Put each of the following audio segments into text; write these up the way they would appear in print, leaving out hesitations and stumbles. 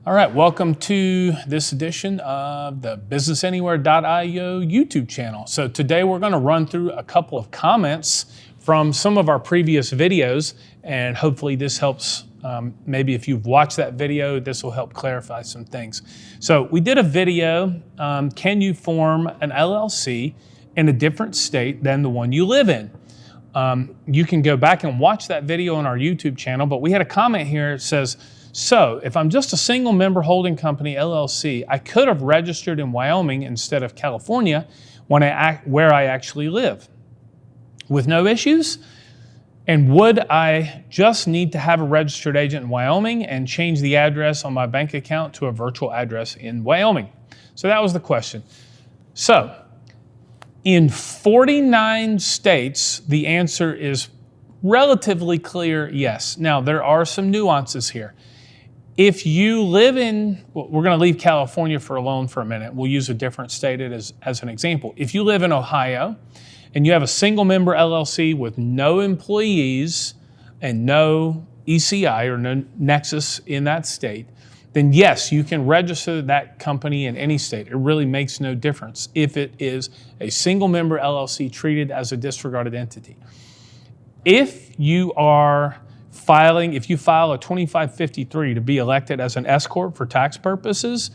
All right, welcome to this edition of the businessanywhere.io YouTube channel. So today we're going to run through a couple of comments from some of our previous videos, and hopefully this helps. Maybe if you've watched that video, this will help clarify some things. So we did a video, can you form an LLC in a different state than the one you live in? You can go back and watch that video on our YouTube channel, but we had a comment here that says, so if I'm just a single member holding company LLC, I could have registered in Wyoming instead of California where I actually live with no issues. And would I just need to have a registered agent in Wyoming and change the address on my bank account to a virtual address in Wyoming? So that was the question. So in 49 states, the answer is relatively clear, yes. Now, there are some nuances here. If you live in, we're going to leave California alone for a minute. We'll use a different state as an example. If you live in Ohio and you have a single member LLC with no employees and no ECI or no nexus in that state, then yes, you can register that company in any state. It really makes no difference if it is a single member LLC treated as a disregarded entity. If you file a 2553 to be elected as an S Corp for tax purposes,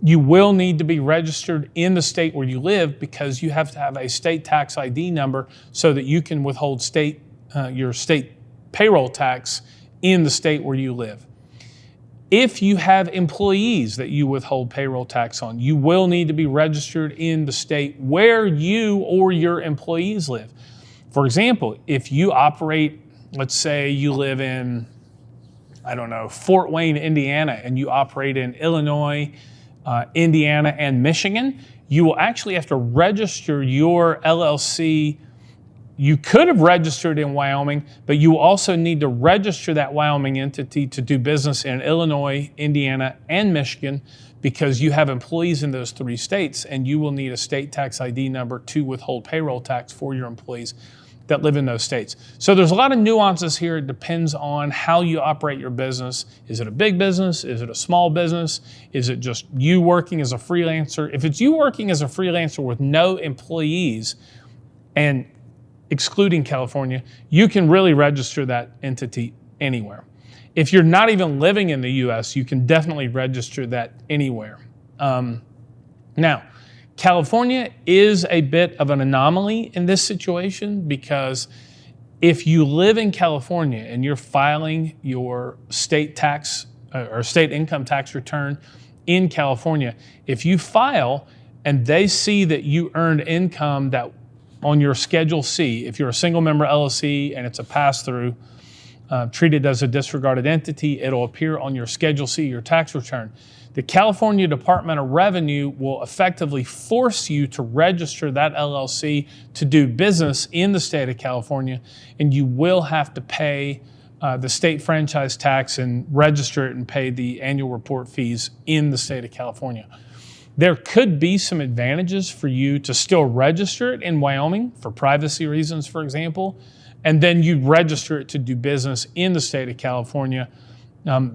you will need to be registered in the state where you live because you have to have a state tax ID number so that you can withhold your state payroll tax in the state where you live. If you have employees that you withhold payroll tax on, you will need to be registered in the state where you or your employees live. For example, if you operate, let's say you live in, Fort Wayne, Indiana, and you operate in Illinois, Indiana, and Michigan, you will actually have to register your LLC. You could have registered in Wyoming, but you also need to register that Wyoming entity to do business in Illinois, Indiana, and Michigan because you have employees in those three states, and you will need a state tax ID number to withhold payroll tax for your employees that live in those states. So there's a lot of nuances here. It depends on how you operate your business. Is it a big business? Is it a small business? Is it just you working as a freelancer? If it's you working as a freelancer with no employees and excluding California, you can really register that entity anywhere. If you're not even living in the US, you can definitely register that anywhere. Now, California is a bit of an anomaly in this situation because if you live in California and you're filing your state tax or state income tax return in California, if you file and they see that you earned income that on your Schedule C, if you're a single member LLC and it's a pass-through, treated as a disregarded entity, it'll appear on your Schedule C, your tax return. The California Department of Revenue will effectively force you to register that LLC to do business in the state of California, and you will have to pay the state franchise tax and register it and pay the annual report fees in the state of California. There could be some advantages for you to still register it in Wyoming for privacy reasons, for example, and then you register it to do business in the state of California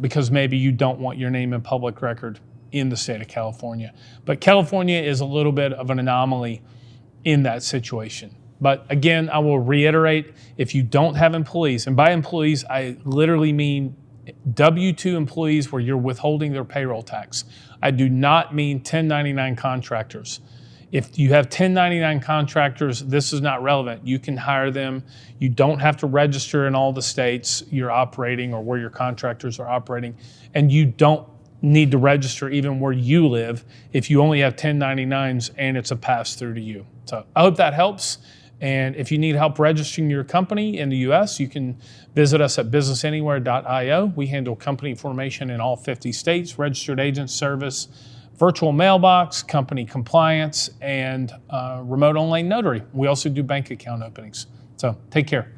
because maybe you don't want your name in public record in the state of California. But California is a little bit of an anomaly in that situation. But again, I will reiterate, if you don't have employees, and by employees, I literally mean W-2 employees where you're withholding their payroll tax. I do not mean 1099 contractors. If you have 1099 contractors, this is not relevant. You can hire them. You don't have to register in all the states you're operating or where your contractors are operating. And you don't need to register even where you live if you only have 1099s and it's a pass-through to you. So I hope that helps. And if you need help registering your company in the US, you can visit us at businessanywhere.io. We handle company formation in all 50 states, registered agent service, virtual mailbox, company compliance, and remote online notary. We also do bank account openings. So take care.